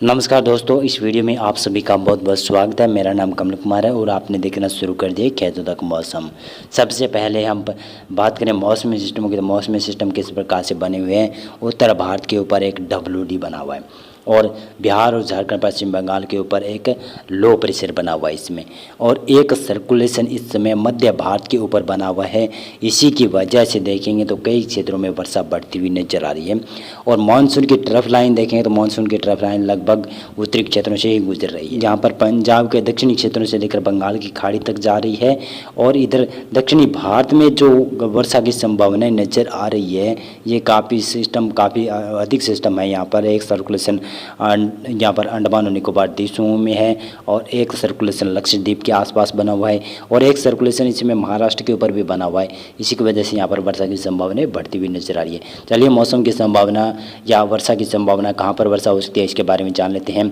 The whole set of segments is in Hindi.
नमस्कार दोस्तों, इस वीडियो में आप सभी का बहुत बहुत स्वागत है। मेरा नाम कमल कुमार है और आपने देखना शुरू कर दिया खेतों तक मौसम। सबसे पहले हम बात करें मौसमी सिस्टम की, तो मौसमी सिस्टम किस प्रकार से बने हुए हैं। उत्तर भारत के ऊपर एक WD बना हुआ है और बिहार और झारखंड पश्चिम बंगाल के ऊपर एक लो प्रेशर बना हुआ है इसमें, और एक सर्कुलेशन इस समय मध्य भारत के ऊपर बना हुआ है। इसी की वजह से देखेंगे तो कई क्षेत्रों में वर्षा बढ़ती हुई नजर आ रही है। और मानसून की ट्रफ लाइन देखेंगे तो मानसून की ट्रफ लाइन लगभग उत्तरी क्षेत्रों से ही गुजर रही है, जहाँ पर पंजाब के दक्षिणी क्षेत्रों से लेकर बंगाल की खाड़ी तक जा रही है। और इधर दक्षिणी भारत में जो वर्षा की संभावनाएं नजर आ रही है, ये काफ़ी अधिक सिस्टम है। यहाँ पर एक सर्कुलेशन यहाँ पर अंडमान और निकोबार द्वीपों में है, और एक सर्कुलेशन लक्षद्वीप के आसपास बना हुआ है, और एक सर्कुलेशन इसमें महाराष्ट्र के ऊपर भी बना हुआ है। इसी की वजह से यहाँ पर वर्षा की संभावनाएं बढ़ती हुई नजर आ रही है। चलिए मौसम की संभावना या वर्षा की संभावना, कहाँ पर वर्षा हो सकती है, इसके बारे में जान लेते हैं।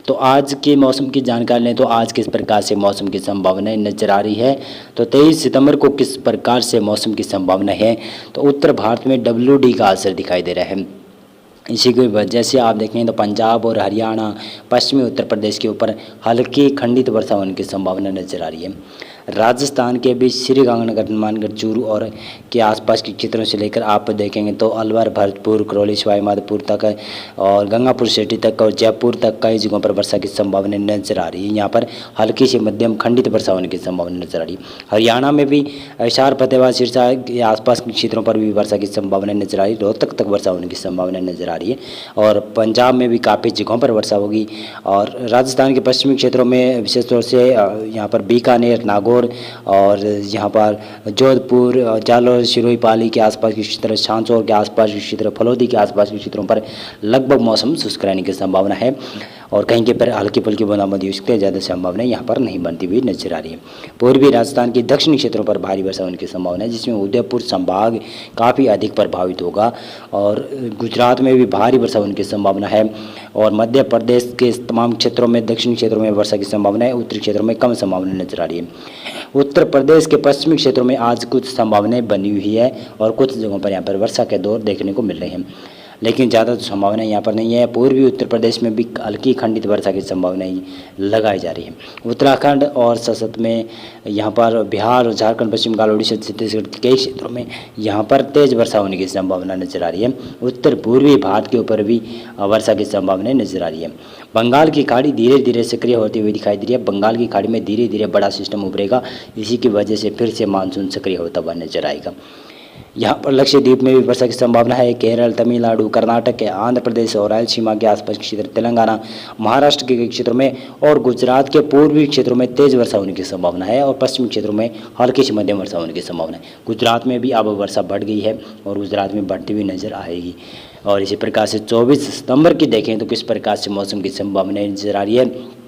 तो आज के मौसम की जानकारी लें तो आज किस प्रकार से मौसम की संभावनाएं नजर आ रही है। तो 23 सितंबर को किस प्रकार से मौसम की संभावना है, तो उत्तर भारत में WD का असर दिखाई दे रहा है। इसी की वजह से आप देखें तो पंजाब और हरियाणा, पश्चिमी उत्तर प्रदेश के ऊपर हल्की खंडित वर्षा होने की संभावना नजर आ रही है। राजस्थान के बीच श्रीगंगानगर, हनुमानगढ़, चूरू और के आसपास के क्षेत्रों से लेकर आप देखेंगे तो अलवर, भरतपुर, करौली, सवाई माधोपुर तक और गंगापुर सिटी तक और जयपुर तक कई जगहों पर वर्षा की संभावना नजर आ रही है। यहाँ पर हल्की से मध्यम खंडित वर्षा होने की संभावना नजर आ रही है। हरियाणा में भी हिसार, फतेहाबाद, सिरसा के आसपास के क्षेत्रों पर भी वर्षा की संभावना नजर आ रही है। रोहतक तक वर्षा होने की संभावना नजर आ रही है, और पंजाब में भी काफ़ी जगहों पर वर्षा होगी। और राजस्थान के पश्चिमी क्षेत्रों में विशेष तौर से यहाँ पर बीकानेर, नागौर और यहाँ पर जोधपुर, जालौर, सिरोही, पाली के आसपास के क्षेत्र, सांचौर के आसपास के क्षेत्र, फलौदी के आसपास के क्षेत्रों पर लगभग मौसम शुष्क रहने की संभावना है, और कहीं के पर हल्की फुल्की बूंदाबांदी हो सकती है। ज़्यादा संभावना यहाँ पर नहीं बनती हुई नजर आ रही है। पूर्वी राजस्थान के दक्षिणी क्षेत्रों पर भारी वर्षा होने की संभावना है, जिसमें उदयपुर संभाग काफ़ी अधिक प्रभावित होगा, और गुजरात में भी भारी वर्षा होने की संभावना है। और मध्य प्रदेश के तमाम क्षेत्रों में, दक्षिणी क्षेत्रों में वर्षा की संभावना है, उत्तरी क्षेत्रों में कम संभावना नजर आ रही है। उत्तर प्रदेश के पश्चिमी क्षेत्रों में आज कुछ संभावनाएं बनी हुई है, और कुछ जगहों पर यहाँ पर वर्षा के दौर देखने को मिल रहे हैं, लेकिन ज़्यादा तो संभावना यहाँ पर नहीं है। पूर्वी उत्तर प्रदेश में भी हल्की खंडित वर्षा की संभावनाएं लगाई जा रही है। उत्तराखंड और सतत में यहाँ पर बिहार, झारखंड, पश्चिम बंगाल, उड़ीसा, छत्तीसगढ़ के कई क्षेत्रों में यहाँ पर तेज़ वर्षा होने की संभावना नजर आ रही है। उत्तर पूर्वी भारत के ऊपर भी वर्षा की संभावनाएं नजर आ रही है। बंगाल की खाड़ी धीरे धीरे सक्रिय होती हुई दिखाई दे रही है। बंगाल की खाड़ी में धीरे धीरे बड़ा सिस्टम उभरेगा, इसी की वजह से फिर से मानसून सक्रिय होता हुआ नजर आएगा। यहाँ पर लक्षद्वीप में भी वर्षा की संभावना है। केरल, तमिलनाडु, कर्नाटक के, आंध्र प्रदेश और रायलसीमा के आसपास के क्षेत्र, तेलंगाना, महाराष्ट्र के क्षेत्रों में और गुजरात के पूर्वी क्षेत्रों में तेज वर्षा होने की संभावना है, और पश्चिमी क्षेत्रों में हल्की से मध्यम वर्षा होने की संभावना है। गुजरात में भी अब वर्षा बढ़ गई है और गुजरात में बढ़ती हुई नजर आएगी। और इसी प्रकार से 24 सितंबर की देखें तो किस प्रकार से मौसम की संभावना नजर आ रही है।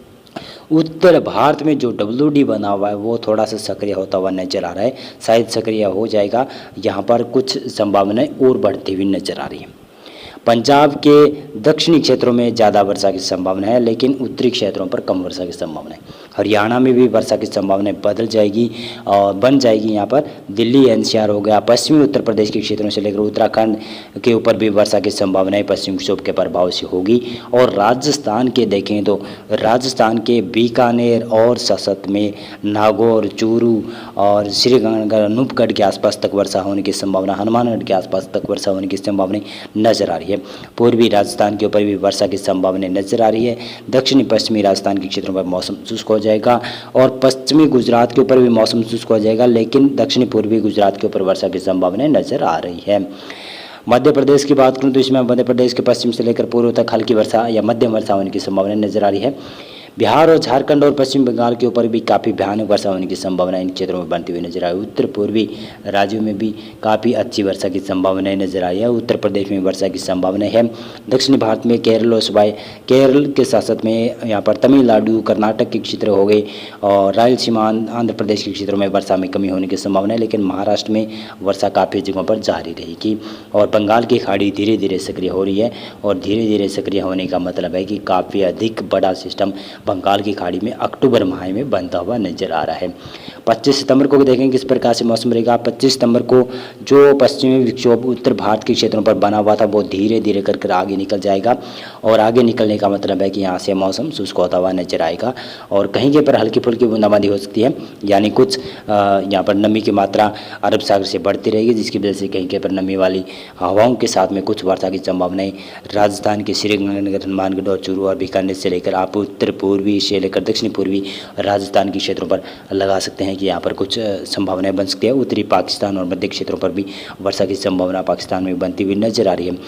उत्तर भारत में जो WD बना हुआ है वो थोड़ा सा सक्रिय होता हुआ नजर आ रहा है, शायद सक्रिय हो जाएगा। यहाँ पर कुछ संभावनाएं और बढ़ती हुई नजर आ रही है। पंजाब के दक्षिणी क्षेत्रों में ज़्यादा वर्षा की संभावना है, लेकिन उत्तरी क्षेत्रों पर कम वर्षा की संभावना है। हरियाणा में भी वर्षा की संभावनाएं बदल जाएगी और बन जाएगी। यहाँ पर दिल्ली, NCR हो गया, पश्चिमी उत्तर प्रदेश के क्षेत्रों से लेकर उत्तराखंड के ऊपर भी वर्षा की संभावनाएं पश्चिम विक्षोभ के प्रभाव से होगी। और राजस्थान के देखें तो राजस्थान के बीकानेर और सतत में नागौर, चूरू और श्रीगंगानगर, अनूपगढ़ के आसपास तक वर्षा होने की संभावना, हनुमानगढ़ के आसपास तक वर्षा होने की संभावना नजर आ रही है। पूर्वी राजस्थान के ऊपर भी वर्षा की संभावना नजर आ रही है। दक्षिणी पश्चिमी राजस्थान के क्षेत्रों पर मौसम शुष्क हो जाएगा, और पश्चिमी गुजरात के ऊपर भी मौसम शुष्क हो जाएगा, लेकिन दक्षिणी पूर्वी गुजरात के ऊपर वर्षा की संभावना नजर आ रही है। मध्य प्रदेश की बात करूं तो इसमें मध्य प्रदेश के पश्चिम से लेकर पूर्व तक हल्की वर्षा या मध्यम वर्षा होने की संभावना नजर आ रही है। बिहार और झारखंड और पश्चिम बंगाल के ऊपर भी काफ़ी भयानक वर्षा होने की संभावना इन क्षेत्रों में बनती हुई नजर आ रही है। उत्तर पूर्वी राज्यों में भी काफ़ी अच्छी वर्षा की संभावनाएं नजर आ रही है। उत्तर प्रदेश में वर्षा की संभावना है। दक्षिणी भारत में केरल और सवाई केरल के साथ साथ में यहाँ पर तमिलनाडु, कर्नाटक के क्षेत्र हो गए, और रायलसीमा, आंध्र प्रदेश के क्षेत्रों में वर्षा में कमी होने की संभावना है, लेकिन महाराष्ट्र में वर्षा काफ़ी जगहों पर जारी रहेगी। और बंगाल की खाड़ी धीरे धीरे सक्रिय हो रही है, और धीरे धीरे सक्रिय होने का मतलब है कि काफ़ी अधिक बड़ा सिस्टम बंगाल की खाड़ी में अक्टूबर माह में बनता हुआ नजर आ रहा है। 25 सितंबर को देखेंगे किस प्रकार से मौसम रहेगा। 25 सितंबर को जो पश्चिमी विक्षोभ उत्तर भारत के क्षेत्रों पर बना हुआ था वो धीरे धीरे कर आगे निकल जाएगा, और आगे निकलने का मतलब है कि यहाँ से मौसम शुष्क होता हुआ नजर आएगा, और कहीं कहीं पर हल्की फुल्की बूंदाबांदी हो सकती है, यानी कुछ यहाँ पर नमी की मात्रा अरब सागर से बढ़ती रहेगी, जिसकी वजह से कहीं कहीं पर नमी वाली हवाओं के साथ में कुछ वर्षा की संभावनाएं राजस्थान के श्रीगंगानगर, हनुमानगढ़ और चूरू और बीकानेर से लेकर आप उत्तर पूर्वी से लेकर दक्षिण पूर्वी राजस्थान के क्षेत्रों पर लगा सकते हैं कि यहाँ पर कुछ संभावनाएं बन सकती है। उत्तरी पाकिस्तान और मध्य क्षेत्रों पर भी वर्षा की संभावना पाकिस्तान में बनती हुई नजर आ रही है।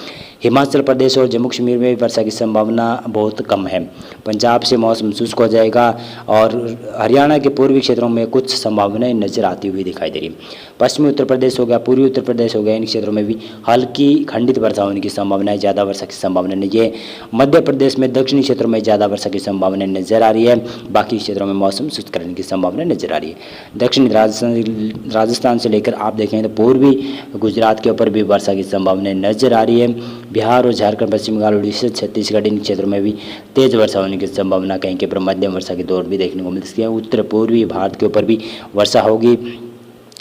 हिमाचल प्रदेश और जम्मू कश्मीर में भी वर्षा की संभावना बहुत कम है। पंजाब से मौसम शुष्क हो जाएगा, और हरियाणा के पूर्वी क्षेत्रों में कुछ संभावनाएं नजर आती हुई दिखाई दे रही है। पश्चिमी उत्तर प्रदेश हो गया, पूर्वी उत्तर प्रदेश हो गया, इन क्षेत्रों में भी हल्की खंडित वर्षा होने की संभावना है, ज़्यादा वर्षा की संभावना नहीं है। मध्य प्रदेश में दक्षिणी क्षेत्रों में ज़्यादा वर्षा की संभावना नजर आ रही है, बाकी क्षेत्रों में मौसम शुष्क रहने की संभावना नजर आ रही है। दक्षिणी राजस्थान से लेकर आप देखें तो पूर्वी गुजरात के ऊपर भी वर्षा की संभावना नजर आ रही है। बिहार और झारखंड, पश्चिम बंगाल, उड़ीसा, छत्तीसगढ़, इन क्षेत्रों में भी तेज वर्षा होने की संभावना, कहीं के पर मध्यम वर्षा की दौर भी देखने को मिल सकती है। उत्तर पूर्वी भारत के ऊपर भी वर्षा होगी।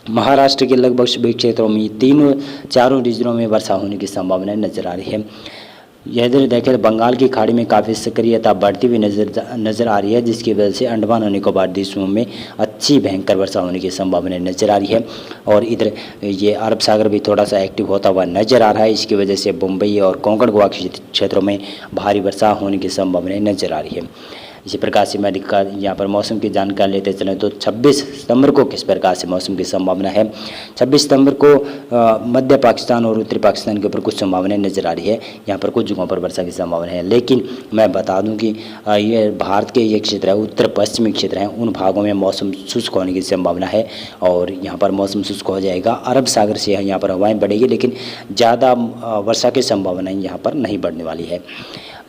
महाराष्ट्र के लगभग सभी क्षेत्रों में चारों रीजनों में वर्षा होने की संभावना नजर आ रही है। यदि देखें तो बंगाल की खाड़ी में काफ़ी सक्रियता बढ़ती हुई नजर आ रही है, जिसकी वजह से अंडमान और निकोबार द्वीपों में अच्छी भयंकर वर्षा होने की संभावना नजर आ रही है। और इधर ये अरब सागर भी थोड़ा सा एक्टिव होता हुआ नजर आ रहा है, इसकी वजह से मुंबई और कोंकण गोवा के क्षेत्रों में भारी वर्षा होने की संभावना नजर आ रही है। इसी प्रकार से मैं यहाँ पर मौसम की जानकारी लेते चलें तो 26 सितंबर को किस प्रकार से मौसम की संभावना है। 26 सितंबर को मध्य पाकिस्तान और उत्तरी पाकिस्तान के ऊपर कुछ संभावनाएं नजर आ रही है, यहाँ पर कुछ जगहों पर वर्षा की संभावना है। लेकिन मैं बता दूं कि ये भारत के ये क्षेत्र है, उत्तर पश्चिमी क्षेत्र हैं, उन भागों में मौसम शुष्क होने की संभावना है, और यहाँ पर मौसम शुष्क हो जाएगा। अरब सागर से यहाँ पर हवाएँ बढ़ेगी, लेकिन ज़्यादा वर्षा की संभावनाएँ यहाँ पर नहीं बढ़ने वाली है।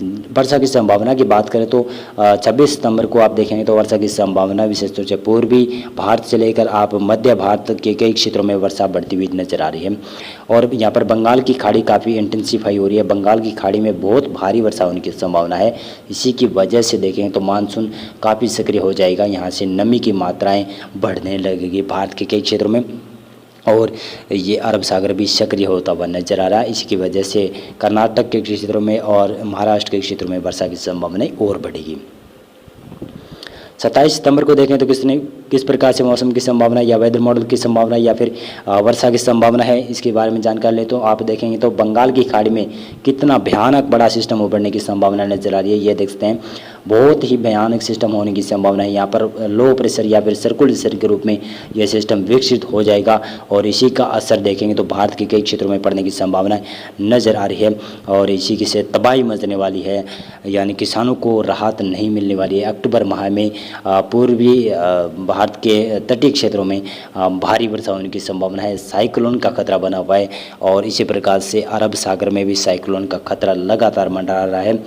वर्षा की संभावना की बात करें तो 26 सितंबर को आप देखेंगे तो वर्षा की संभावना विशेष तौर से पूर्वी भारत से लेकर आप मध्य भारत के कई क्षेत्रों में वर्षा बढ़ती हुई नजर आ रही है। और यहाँ पर बंगाल की खाड़ी काफ़ी इंटेंसिफाई हो रही है, बंगाल की खाड़ी में बहुत भारी वर्षा होने की संभावना है। इसी की वजह से देखें तो मानसून काफ़ी सक्रिय हो जाएगा, यहाँ से नमी की मात्राएँ बढ़ने लगेगी भारत के कई क्षेत्रों में, और ये अरब सागर भी सक्रिय होता हुआ नजर आ रहा है। इसकी वजह से कर्नाटक के क्षेत्रों में और महाराष्ट्र के क्षेत्रों में वर्षा की संभावना और बढ़ेगी। 27 सितंबर को देखें तो किस प्रकार से मौसम की संभावना या वेदर मॉडल की संभावना या फिर वर्षा की संभावना है, इसके बारे में जानकारी ले तो आप देखेंगे तो बंगाल की खाड़ी में कितना भयानक बड़ा सिस्टम उभरने की संभावना नजर आ रही है। ये देख सकते हैं बहुत ही भयानक सिस्टम होने की संभावना है। यहाँ पर लो प्रेशर या फिर सर्कुलर प्रेशर के रूप में यह सिस्टम विकसित हो जाएगा, और इसी का असर देखेंगे तो भारत के कई क्षेत्रों में पड़ने की संभावना नजर आ रही है, और इसी की से तबाही मचने वाली है, यानी किसानों को राहत नहीं मिलने वाली है। अक्टूबर माह में पूर्वी भारत के तटीय क्षेत्रों में भारी वर्षा होने की संभावना है। साइक्लोन का खतरा बना हुआ है, और इसी प्रकार से अरब सागर में भी साइक्लोन का खतरा लगातार मंडरा रहा है।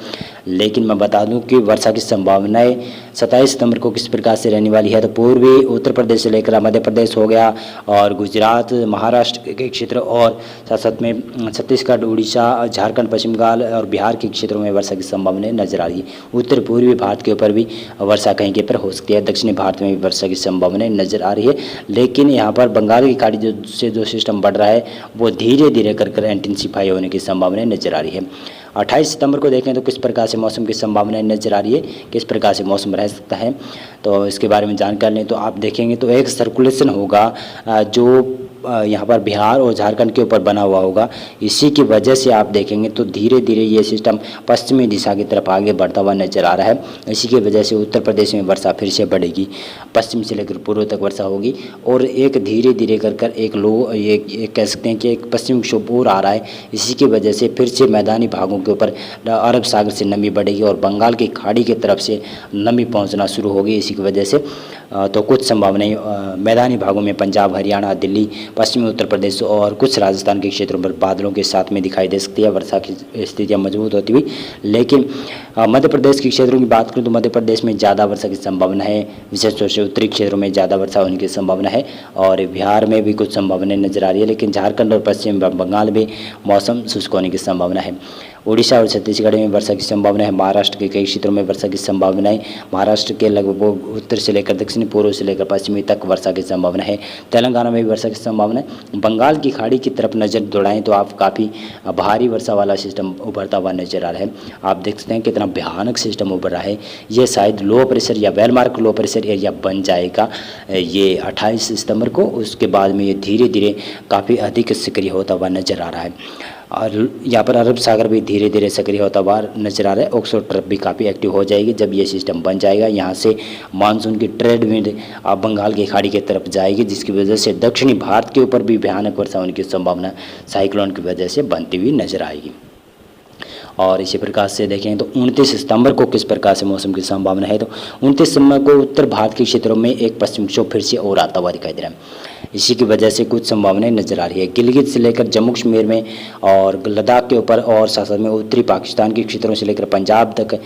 लेकिन मैं बता दूं कि वर्षा की संभावनाएं 27 सितंबर को किस प्रकार से रहने वाली है। तो पूर्वी उत्तर प्रदेश से लेकर मध्य प्रदेश हो गया, और गुजरात, महाराष्ट्र के क्षेत्र, और साथ साथ में छत्तीसगढ़, उड़ीसा, झारखंड, पश्चिम बंगाल और बिहार के क्षेत्रों में वर्षा की संभावनाएं नजर आ रही है। उत्तर पूर्वी भारत के ऊपर भी वर्षा कहीं के पर हो सकती है, दक्षिणी भारत में भी वर्षा की संभावनाएं नजर आ रही है। लेकिन यहाँ पर बंगाल की खाड़ी से जो सिस्टम बढ़ रहा है वो धीरे धीरे कर इंटेंसिफाई होने की संभावनाएं नजर आ रही है। 28 सितंबर को देखें तो किस प्रकार से मौसम की संभावनाएं नजर आ रही है, किस प्रकार से मौसम रह सकता है, तो इसके बारे में जानकारी लें तो आप देखेंगे तो एक सर्कुलेशन होगा जो यहाँ पर बिहार और झारखंड के ऊपर बना हुआ होगा। इसी की वजह से आप देखेंगे तो धीरे धीरे ये सिस्टम पश्चिमी दिशा की तरफ आगे बढ़ता हुआ नजर आ रहा है। इसी की वजह से उत्तर प्रदेश में वर्षा फिर से बढ़ेगी, पश्चिम से लेकर पूर्व तक वर्षा होगी, और एक धीरे धीरे कर एक लो ये कह सकते हैं कि एक पश्चिमी विक्षोभ और आ रहा है। इसी की वजह से फिर से मैदानी भागों के ऊपर अरब सागर से नमी बढ़ेगी, और बंगाल की खाड़ी की तरफ से नमी पहुँचना शुरू होगी। इसी की वजह से तो कुछ संभावनाएं मैदानी भागों में पंजाब, हरियाणा, दिल्ली, पश्चिमी उत्तर प्रदेश और कुछ राजस्थान के क्षेत्रों पर बादलों के साथ में दिखाई दे सकती है, वर्षा की स्थितियां मजबूत होती हुई। लेकिन मध्य प्रदेश के क्षेत्रों की बात करूं तो मध्य प्रदेश में ज़्यादा वर्षा की संभावना है, विशेष तौर से उत्तरी क्षेत्रों में ज़्यादा वर्षा होने की संभावना है, और बिहार में भी कुछ संभावनाएं नजर आ रही है। लेकिन झारखंड और पश्चिम बंगाल में मौसम शुष्क होने की संभावना है। उड़ीसा और छत्तीसगढ़ में वर्षा की संभावना है। महाराष्ट्र के कई क्षेत्रों में वर्षा की संभावनाएं। महाराष्ट्र के लगभग उत्तर से लेकर दक्षिणी, पूर्व से लेकर पश्चिमी तक वर्षा की संभावना है। तेलंगाना में भी वर्षा की संभावना है। बंगाल की खाड़ी की तरफ नज़र दौड़ाएं तो आप काफ़ी भारी वर्षा वाला सिस्टम उभरता हुआ नजर आ रहा है। आप देख सकते हैं कितना भयानक सिस्टम उभर रहा है। ये शायद लो प्रेशर या वेलमार्क लो प्रेशर एरिया बन जाएगा ये 28 सितंबर को। उसके बाद में ये धीरे धीरे काफ़ी अधिक सक्रिय होता हुआ नजर आ रहा है। और यहाँ पर अरब सागर भी धीरे धीरे सक्रिय होता हुआ नजर आ रहा है। ऑक्सो ट्रफ भी काफ़ी एक्टिव हो जाएगी जब ये सिस्टम बन जाएगा। यहाँ से मानसून की ट्रेड विंड बंगाल की खाड़ी की तरफ जाएगी, जिसकी वजह से दक्षिणी भारत के ऊपर भी भयानक वर्षा होने की संभावना साइक्लोन की वजह से बनती हुई नजर आएगी। और इसी प्रकार से देखें तो 29 सितंबर को किस प्रकार से मौसम की संभावना है, तो 29 सितंबर को उत्तर भारत के क्षेत्रों में एक पश्चिमी विक्षोभ फिर से और आता हुआ दिखाई दे रहा है। इसी की वजह से कुछ संभावनाएं नजर आ रही है। गिलगित से लेकर जम्मू कश्मीर में और लद्दाख के ऊपर और साथ साथ में उत्तरी पाकिस्तान के क्षेत्रों से लेकर पंजाब तक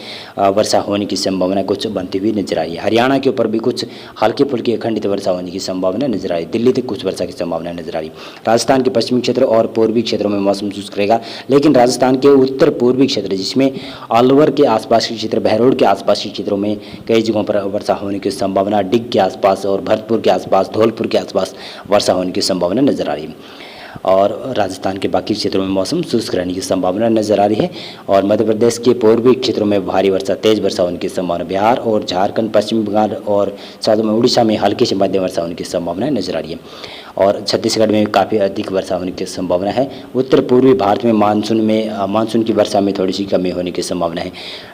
वर्षा होने की संभावना कुछ बनती हुई नजर आई है। हरियाणा के ऊपर भी कुछ हल्की फुल्की अखंडित वर्षा होने की संभावना नजर आ रही है। दिल्ली तक कुछ वर्षा की संभावना नजर आ रही है। राजस्थान के पश्चिमी क्षेत्र और पूर्वी क्षेत्रों में मौसम शुष्क रहेगा, लेकिन राजस्थान के उत्तर पूर्वी क्षेत्र जिसमें अलवर के आसपास के क्षेत्र, बहरोड के आसपास के क्षेत्रों में कई जगहों पर वर्षा होने की संभावना, डिग के आसपास और भरतपुर के आसपास, धौलपुर के आसपास वर्षा होने की संभावना नजर आ रही है। और राजस्थान के बाकी क्षेत्रों में मौसम शुष्क रहने की संभावना नजर आ रही है। और मध्य प्रदेश के पूर्वी क्षेत्रों में भारी वर्षा, तेज वर्षा होने की संभावना। बिहार और झारखंड, पश्चिम बंगाल और साथ में उड़ीसा में हल्की से मध्यम वर्षा होने की संभावना नजर आ रही है। और छत्तीसगढ़ में काफ़ी अधिक वर्षा होने की संभावना है। उत्तर पूर्वी भारत में मानसून की वर्षा में थोड़ी सी कमी होने की संभावना है।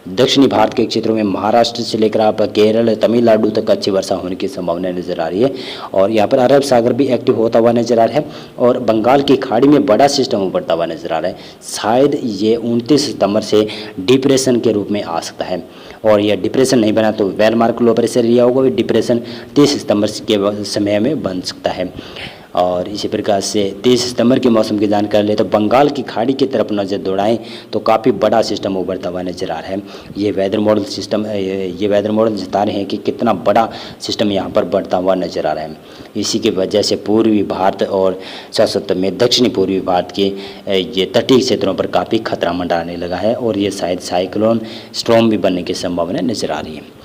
दक्षिणी भारत के क्षेत्रों में महाराष्ट्र से लेकर आप केरल, तमिलनाडु तक अच्छी वर्षा होने की संभावना नजर आ रही है। और यहाँ पर अरब सागर भी एक्टिव होता हुआ नजर आ रहा है और बंगाल की खाड़ी में बड़ा सिस्टम उभरता हुआ नजर आ रहा है। शायद ये 29 सितंबर से डिप्रेशन के रूप में आ सकता है। और यह डिप्रेशन नहीं बना तो वेलमार्क लो प्रेशर एरिया होगा, डिप्रेशन 30 सितंबर के समय में बन सकता है। और इसी प्रकार से 30 सितंबर के मौसम की जानकारी ले तो बंगाल की खाड़ी की तरफ नज़र दौड़ाएं तो काफ़ी बड़ा सिस्टम उभरता हुआ नजर आ रहा है। ये वेदर मॉडल जता रहे हैं कि कितना बड़ा सिस्टम यहाँ पर बढ़ता हुआ नजर आ रहा है। इसी की वजह से पूर्वी भारत और साथ में दक्षिणी पूर्वी भारत के ये तटीय क्षेत्रों पर काफ़ी खतरा मंडराने लगा है और ये शायद साइक्लोन स्टॉर्म भी बनने की संभावना नजर आ रही है।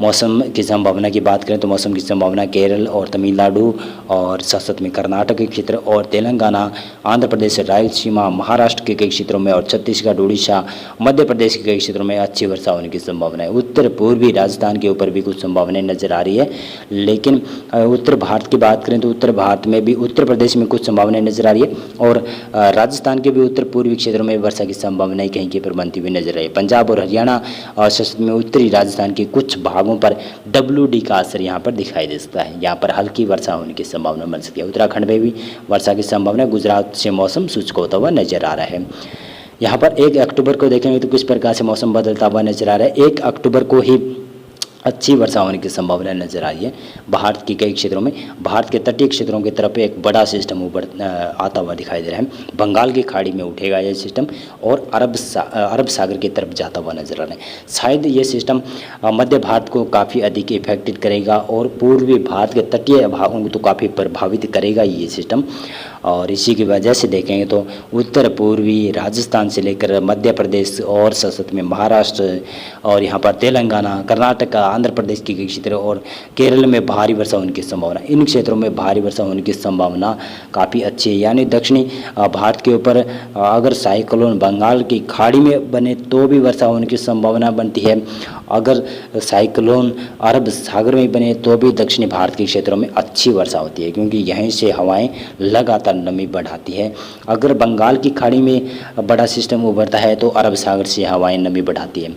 मौसम की संभावना की बात करें तो मौसम की संभावना केरल और तमिलनाडु और साथ में कर्नाटक के क्षेत्र और तेलंगाना, आंध्र प्रदेश, रायलसीमा, महाराष्ट्र के कई क्षेत्रों में और छत्तीसगढ़, उड़ीसा, मध्य प्रदेश के कई क्षेत्रों में अच्छी वर्षा होने की संभावना है। उत्तर पूर्वी राजस्थान के ऊपर भी कुछ संभावनाएं नजर आ रही है। लेकिन उत्तर भारत की बात करें तो उत्तर भारत में भी उत्तर प्रदेश में कुछ संभावनाएं नजर आ रही है और राजस्थान के भी उत्तर पूर्वी क्षेत्रों में वर्षा की संभावनाएं कहीं कहीं पर बनती हुई नजर आई है। पंजाब और हरियाणा और साथ में उत्तरी राजस्थान के कुछ भागों पर WD का असर यहाँ पर दिखाई दे सकता है। यहाँ पर हल्की वर्षा होने की संभावना बन सकती है। उत्तराखंड में भी वर्षा की संभावना, गुजरात से मौसम शुष्क होता हुआ नजर आ रहा है। यहाँ पर 1 अक्टूबर को देखेंगे तो किस प्रकार से मौसम बदलता हुआ नजर आ रहा है। 1 अक्टूबर को ही अच्छी वर्षा होने की संभावना नजर आ रही है। भारत के कई क्षेत्रों में, भारत के तटीय क्षेत्रों की तरफ एक बड़ा सिस्टम आता हुआ दिखाई दे रहा है। बंगाल की खाड़ी में उठेगा यह सिस्टम और अरब सागर की तरफ जाता हुआ नजर आ रहा है। शायद ये सिस्टम मध्य भारत को काफ़ी अधिक इफेक्टेड करेगा और पूर्वी भारत के तटीय भागों को तो काफ़ी प्रभावित करेगा ये सिस्टम। और इसी की वजह से देखेंगे तो उत्तर पूर्वी राजस्थान से लेकर मध्य प्रदेश और साथ में महाराष्ट्र और यहाँ पर तेलंगाना, कर्नाटक, आंध्र प्रदेश के कई क्षेत्र और केरल में भारी वर्षा होने की संभावना, इन क्षेत्रों में भारी वर्षा होने की संभावना काफ़ी अच्छी है। यानी दक्षिणी भारत के ऊपर अगर साइक्लोन बंगाल की खाड़ी में बने तो भी वर्षा होने की संभावना बनती है। अगर साइक्लोन अरब सागर में बने तो भी दक्षिणी भारत के क्षेत्रों में अच्छी वर्षा होती है, क्योंकि यहीं से हवाएं लगातार नमी बढ़ाती है। अगर बंगाल की खाड़ी में बड़ा सिस्टम उभरता है तो अरब सागर से हवाएं नमी बढ़ाती है।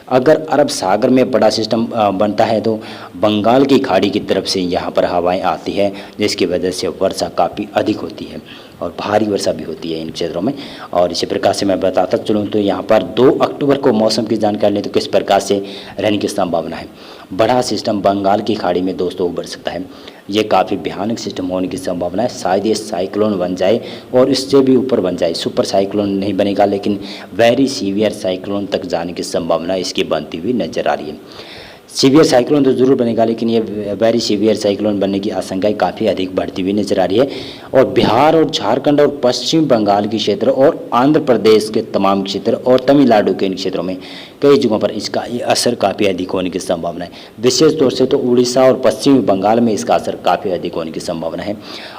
अगर अरब सागर में बड़ा सिस्टम बनता है तो बंगाल की खाड़ी की तरफ से यहाँ पर हवाएं आती है, जिसकी वजह से वर्षा काफ़ी अधिक होती है और भारी वर्षा भी होती है इन क्षेत्रों में। और इसी प्रकार से मैं बताता चलूँ तो यहाँ पर 2 अक्टूबर को मौसम की जानकारी लें तो किस प्रकार से रहने की संभावना है। बड़ा सिस्टम बंगाल की खाड़ी में दोस्तों उभर सकता है। ये काफ़ी भयानक सिस्टम होने की संभावना है। शायद ये साइक्लोन बन जाए और इससे भी ऊपर बन जाए। सुपर साइक्लोन नहीं बनेगा, लेकिन वेरी सीवियर साइक्लोन तक जाने की संभावना इसकी बनती हुई नजर आ रही है। सीवियर साइक्लोन तो ज़रूर बनेगा, लेकिन ये वेरी सीवियर साइक्लोन बनने की आशंकाएं काफ़ी अधिक बढ़ती हुई नजर आ रही है। और बिहार और झारखंड और पश्चिम बंगाल के क्षेत्र और आंध्र प्रदेश के तमाम क्षेत्र और तमिलनाडु के इन क्षेत्रों में कई जगहों पर इसका ये असर काफ़ी अधिक होने की संभावना है। विशेष तौर से तो उड़ीसा और पश्चिमी बंगाल में इसका असर काफ़ी अधिक होने की संभावना है,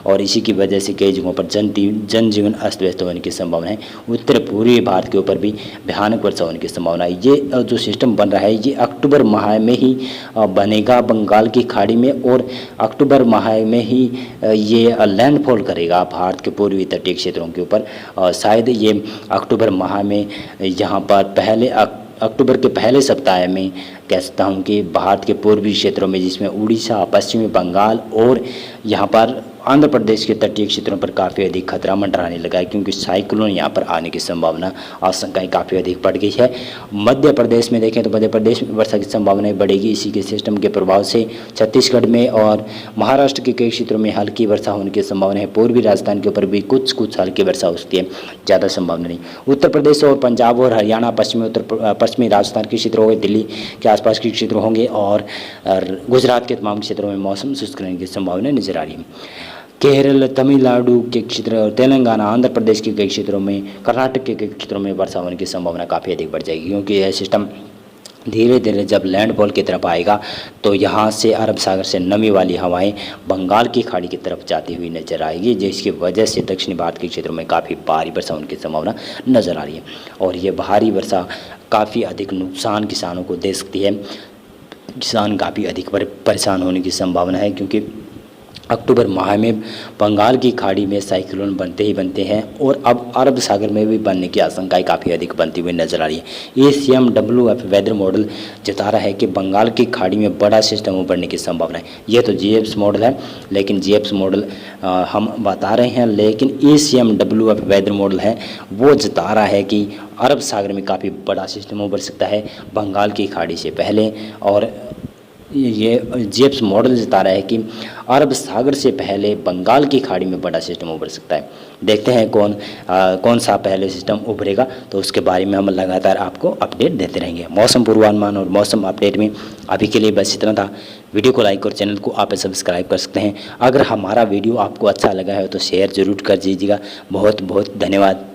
और इसी की वजह से कई जगहों पर जनजीवन अस्त व्यस्त होने की संभावना है। उत्तर पूर्वी भारत के ऊपर भी भयानक वर्षा होने की संभावना है। ये जो सिस्टम बन रहा है ये अक्टूबर माह में ही बनेगा बंगाल की खाड़ी में, और अक्टूबर माह में ही ये लैंडफॉल करेगा भारत के पूर्वी तटीय क्षेत्रों के ऊपर। शायद ये अक्टूबर माह में यहाँ पर अक्टूबर के पहले सप्ताह में कह सकता हूँ कि भारत के पूर्वी क्षेत्रों में, जिसमें उड़ीसा, पश्चिमी बंगाल और यहाँ पर आंध्र प्रदेश के तटीय क्षेत्रों पर काफ़ी अधिक खतरा मंडराने लगा है, क्योंकि साइक्लोन यहाँ पर आने की संभावना, आशंकाएं काफ़ी अधिक बढ़ गई है। मध्य प्रदेश में देखें तो मध्य प्रदेश में वर्षा की संभावनाएं बढ़ेगी। इसी के सिस्टम के प्रभाव से छत्तीसगढ़ में और महाराष्ट्र के कई क्षेत्रों में हल्की वर्षा होने की संभावना है। पूर्वी राजस्थान के ऊपर भी कुछ हल्की वर्षा हो सकती है, ज़्यादा संभावना नहीं। उत्तर प्रदेश और पंजाब और हरियाणा, पश्चिमी राजस्थान के क्षेत्र होंगे, दिल्ली के आसपास के क्षेत्र होंगे, और गुजरात के तमाम क्षेत्रों में मौसम शुष्क रहने की संभावना नजर आ रही है। केरल, तमिलनाडु के क्षेत्र और तेलंगाना, आंध्र प्रदेश के कई क्षेत्रों में, कर्नाटक के कई क्षेत्रों में वर्षा होने की संभावना काफ़ी अधिक बढ़ जाएगी, क्योंकि यह सिस्टम धीरे धीरे जब लैंडफॉल की तरफ आएगा तो यहाँ से अरब सागर से नमी वाली हवाएं बंगाल की खाड़ी की तरफ जाती हुई नजर आएगी, जिसकी वजह से दक्षिणी भारत के क्षेत्रों में काफ़ी भारी वर्षा होने की संभावना नजर आ रही है। और ये भारी वर्षा काफ़ी अधिक नुकसान किसानों को दे सकती है। किसान काफ़ी अधिक परेशान होने की संभावना है, क्योंकि अक्टूबर माह में बंगाल की खाड़ी में साइक्लोन बनते ही बनते हैं, और अब अरब सागर में भी बनने की आशंकाएं काफ़ी अधिक बनती हुई नजर आ रही है। ACMWF वेदर मॉडल जता रहा है कि बंगाल की खाड़ी में बड़ा सिस्टम उभरने की संभावना है। यह तो GFS मॉडल है, लेकिन GFS मॉडल हम बता रहे हैं, लेकिन ACMWF वेदर मॉडल है वो जता रहा है कि अरब सागर में काफ़ी बड़ा सिस्टम उभर सकता है बंगाल की खाड़ी से पहले, और ये GFS मॉडल जता रहा है कि अरब सागर से पहले बंगाल की खाड़ी में बड़ा सिस्टम उभर सकता है। देखते हैं कौन सा पहले सिस्टम उभरेगा, तो उसके बारे में हम लगातार आपको अपडेट देते रहेंगे। मौसम पूर्वानुमान और मौसम अपडेट में अभी के लिए बस इतना था। वीडियो को लाइक और चैनल को आप सब्सक्राइब कर सकते हैं। अगर हमारा वीडियो आपको अच्छा लगा है तो शेयर ज़रूर कर दीजिएगा। बहुत बहुत धन्यवाद।